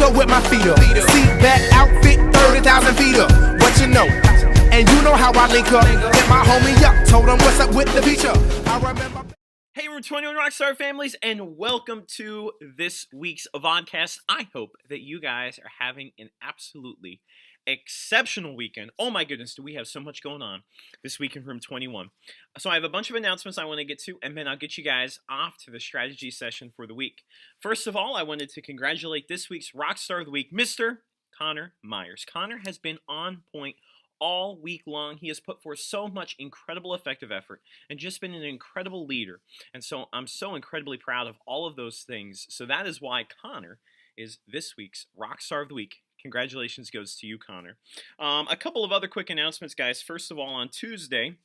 up with my feet up. See that outfit, 30,000 feet up. What you know? And you know how I link up. Hit my homie up, told him what's up with the feature. I remember. Hey, Room 21 Rockstar families, and welcome to this week's VODCAST. I hope that you guys are having an absolutely exceptional weekend. Oh my goodness, do we have so much going on this week in Room 21. So I have a bunch of announcements I want to get to, and then I'll get you guys off to the strategy session for the week. First of all, I wanted to congratulate this week's Rockstar of the Week, Mr. Connor Myers. Connor has been on point all week long. He has put forth so much incredible effective effort and just been an incredible leader. And so I'm so incredibly proud of all of those things. So that is why Connor is this week's Rockstar of the Week. Congratulations goes to you, Connor. A couple of other quick announcements, guys. First of all, on Tuesday,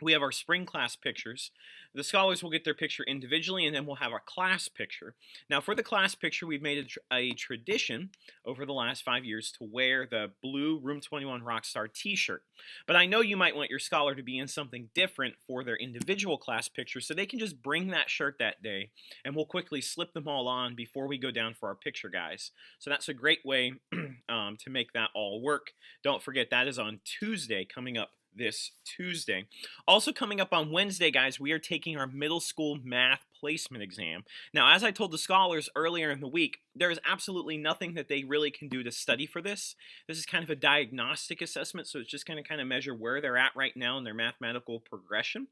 we have our spring class pictures. The scholars will get their picture individually, and then we'll have our class picture. Now, for the class picture, we've made a tradition over the last 5 years to wear the blue Room 21 Rockstar t-shirt. But I know you might want your scholar to be in something different for their individual class picture, so they can just bring that shirt that day, and we'll quickly slip them all on before we go down for our picture, guys. So that's a great way to make that all work. Don't forget, that is on Tuesday, coming up this Tuesday. Also coming up on Wednesday, guys, we are taking our middle school math placement exam. Now, as I told the scholars earlier in the week, there is absolutely nothing that they really can do to study for this. This is kind of a diagnostic assessment, so it's just going to kind of measure where they're at right now in their mathematical progression.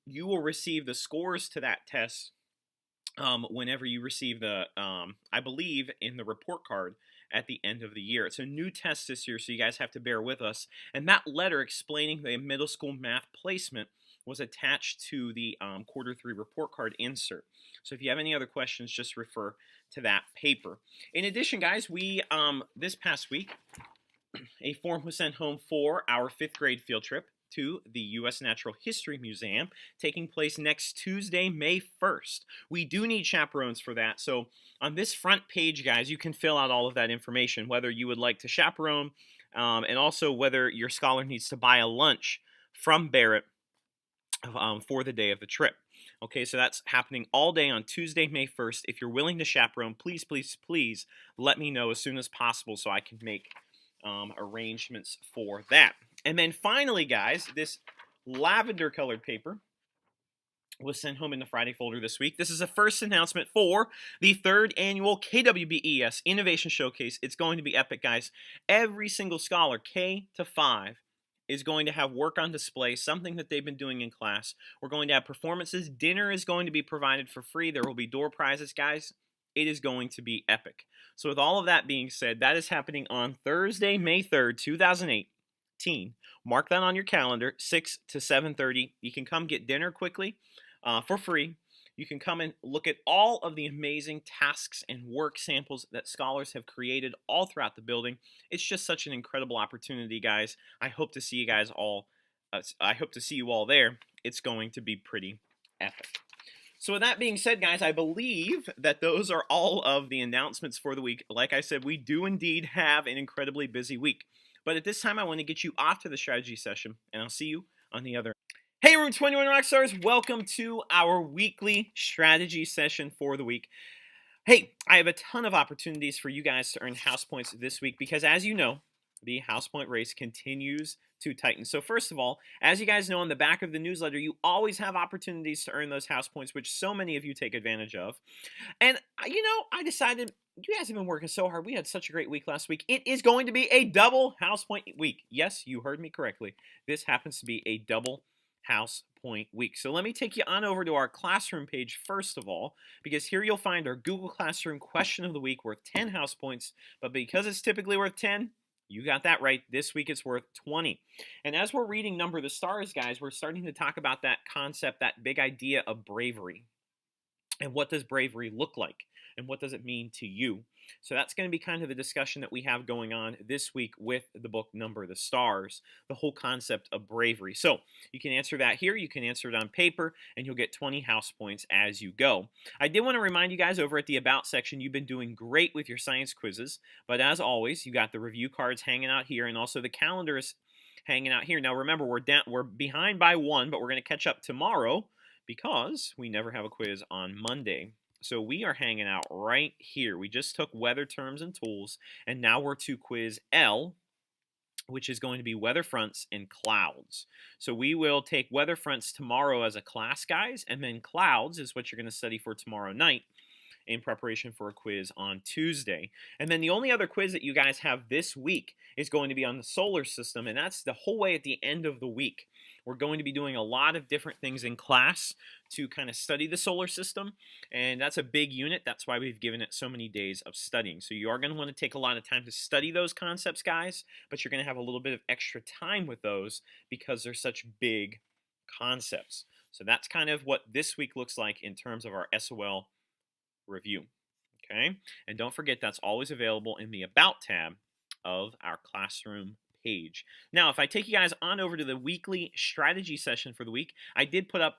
You will receive the scores to that test whenever you receive the, I believe, in the report card at the end of the year. It's a new test this year, so you guys have to bear with us. And that letter explaining the middle school math placement was attached to the quarter 3 report card insert. So if you have any other questions, just refer to that paper. In addition, guys, we this past week, a form was sent home for our 5th grade field trip to the U.S. Natural History Museum, taking place next Tuesday, May 1st. We do need chaperones for that, so on this front page, guys, you can fill out all of that information, whether you would like to chaperone, and also whether your scholar needs to buy a lunch from Barrett for the day of the trip. Okay, so that's happening all day on Tuesday, May 1st. If you're willing to chaperone, please, please, please let me know as soon as possible so I can make arrangements for that. And then finally, guys, this lavender colored paper was sent home in the Friday folder this week. This is a first announcement for the 3rd annual KWBES Innovation Showcase. It's going to be epic, guys. Every single scholar, K to 5, is going to have work on display, something that they've been doing in class. We're going to have performances. Dinner is going to be provided for free. There will be door prizes, guys. It is going to be epic. So with all of that being said, that is happening on Thursday, May 3rd, 2018. Mark that on your calendar, 6 to 7:30. You can come get dinner quickly for free. You can come and look at all of the amazing tasks and work samples that scholars have created all throughout the building. It's just such an incredible opportunity, guys. I hope to see you guys all. I hope to see you all there. It's going to be pretty epic. So with that being said, guys, I believe that those are all of the announcements for the week. Like I said, we do indeed have an incredibly busy week. But at this time, I want to get you off to the strategy session, and I'll see you on the other end. Hey, Room 21 Rockstars, welcome to our weekly strategy session for the week. Hey, I have a ton of opportunities for you guys to earn house points this week because, as you know, the house point race continues to tighten. So first of all, as you guys know, on the back of the newsletter, you always have opportunities to earn those house points, which so many of you take advantage of. And, you know, I decided you guys have been working so hard. We had such a great week last week. It is going to be a double house point week. Yes, you heard me correctly. This happens to be a double house point week. So let me take you on over to our classroom page first of all, because here you'll find our Google Classroom question of the week worth 10 house points. But because it's typically worth 10, you got that right. This week it's worth 20. And as we're reading Number the Stars, guys, we're starting to talk about that concept, that big idea of bravery. And what does bravery look like? And what does it mean to you? So that's going to be kind of the discussion that we have going on this week with the book Number the Stars, the whole concept of bravery. So you can answer that here, you can answer it on paper, and you'll get 20 house points as you go. I did want to remind you guys over at the About section, you've been doing great with your science quizzes, but as always, you got the review cards hanging out here, and also the calendar is hanging out here. Now remember, we're behind by 1, but we're going to catch up tomorrow because we never have a quiz on Monday. So we are hanging out right here. We just took weather terms and tools, and now we're to quiz L, which is going to be weather fronts and clouds. So we will take weather fronts tomorrow as a class, guys, and then clouds is what you're going to study for tomorrow night in preparation for a quiz on Tuesday. And then the only other quiz that you guys have this week is going to be on the solar system, and that's the whole way at the end of the week. We're going to be doing a lot of different things in class to kind of study the solar system, and that's a big unit. That's why we've given it so many days of studying. So you are going to want to take a lot of time to study those concepts, guys, but you're going to have a little bit of extra time with those because they're such big concepts. So that's kind of what this week looks like in terms of our SOL review. Okay, and don't forget that's always available in the About tab of our classroom page. Now, if I take you guys on over to the weekly strategy session for the week, I did put up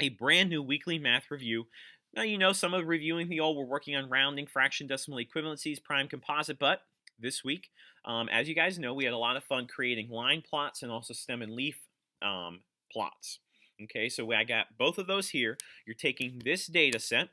a brand new weekly math review. Now, you know, some of reviewing the old, we're working on rounding, fraction, decimal equivalencies, prime composite, but this week, as you guys know, we had a lot of fun creating line plots and also stem and leaf plots. Okay, so I got both of those here. You're taking this data set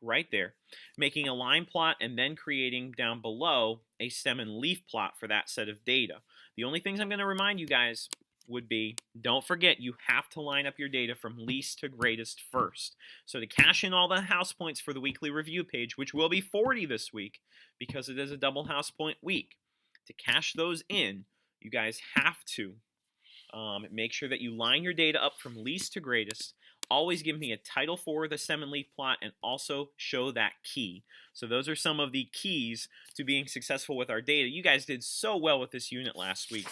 right there, making a line plot and then creating down below a stem and leaf plot for that set of data. The only things I'm going to remind you guys would be, don't forget you have to line up your data from least to greatest first. So to cash in all the house points for the weekly review page, which will be 40 this week because it is a double house point week, to cash those in, you guys have to make sure that you line your data up from least to greatest. Always give me a title for the stem and leaf plot and also show that key. So those are some of the keys to being successful with our data. You guys did so well with this unit last week.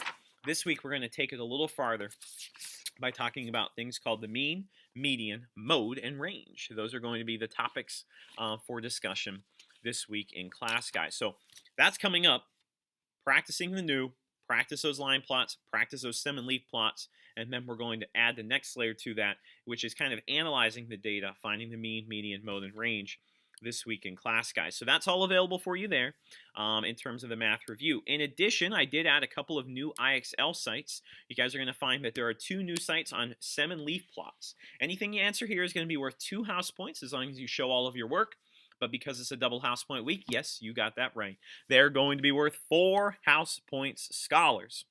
This week we're going to take it a little farther by talking about things called the mean, median, mode, and range. Those are going to be the topics for discussion this week in class, guys. So that's coming up. Practicing the new, practice those line plots, practice those stem and leaf plots, and then we're going to add the next layer to that, which is kind of analyzing the data, finding the mean, median, mode, and range this week in class, guys. So that's all available for you there in terms of the math review. In addition, I did add a couple of new IXL sites. You guys are going to find that there are 2 new sites on stem and leaf plots. Anything you answer here is going to be worth 2 house points as long as you show all of your work. But because it's a double house point week, yes, you got that right. They're going to be worth 4 house points scholars.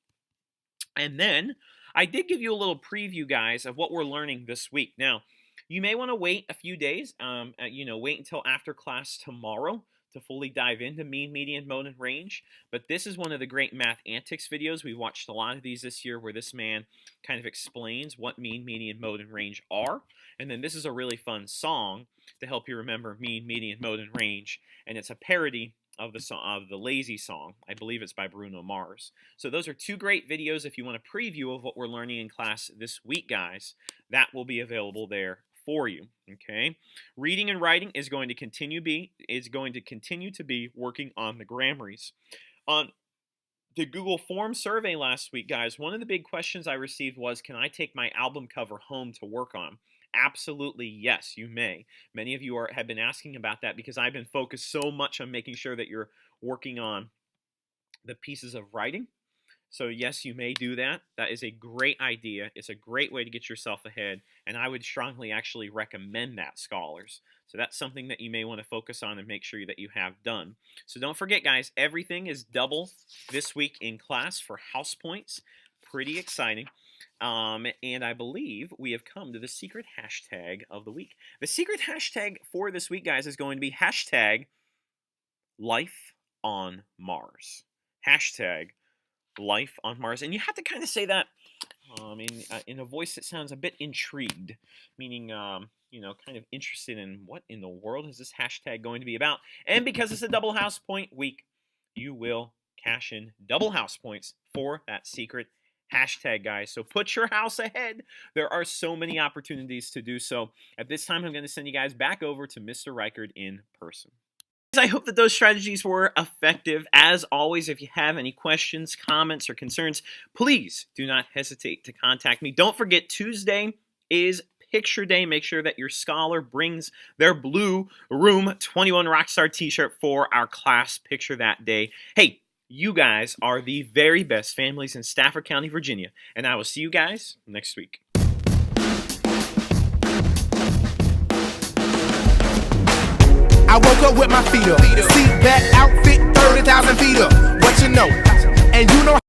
And then I did give you a little preview, guys, of what we're learning this week. Now, you may want to wait a few days, wait until after class tomorrow to fully dive into mean, median, mode, and range. But this is one of the great math antics videos. We've watched a lot of these this year where this man kind of explains what mean, median, mode, and range are. And then this is a really fun song to help you remember mean, median, mode, and range. And it's a parody of the song, of the Lazy song. I believe it's by Bruno Mars. So those are 2 great videos if you want a preview of what we're learning in class this week, guys. That will be available there for you. Okay, reading and writing is going to continue to be working on the grammaries. On the Google Form survey last week, guys, one of the big questions I received was, can I take my album cover home to work on? Absolutely, yes, you may. Many of you have been asking about that because I've been focused so much on making sure that you're working on the pieces of writing. So yes, you may do that. That is a great idea. It's a great way to get yourself ahead, and I would strongly actually recommend that, scholars. So that's something that you may want to focus on and make sure that you have done. So don't forget, guys, everything is double this week in class for house points. Pretty exciting. And I believe we have come to the secret hashtag of the week. The secret hashtag for this week, guys, is going to be hashtag life on Mars. Hashtag life on Mars. And you have to kind of say that in a voice that sounds a bit intrigued, meaning, kind of interested in what in the world is this hashtag going to be about. And because it's a double house point week, you will cash in double house points for that secret hashtag, guys. So put your house ahead. There are so many opportunities to do so. At this time, I'm going to send you guys back over to Mr. Reichard in person. I hope that those strategies were effective. As always, if you have any questions, comments, or concerns, please do not hesitate to contact me. Don't forget, Tuesday is Picture Day. Make sure that your scholar brings their Blue Room 21 Rockstar t-shirt for our class picture that day. Hey, you guys are the very best families in Stafford County, Virginia, and I will see you guys next week. I woke up with my feet up. Seat back outfit, 30,000 feet up. What you know? And you know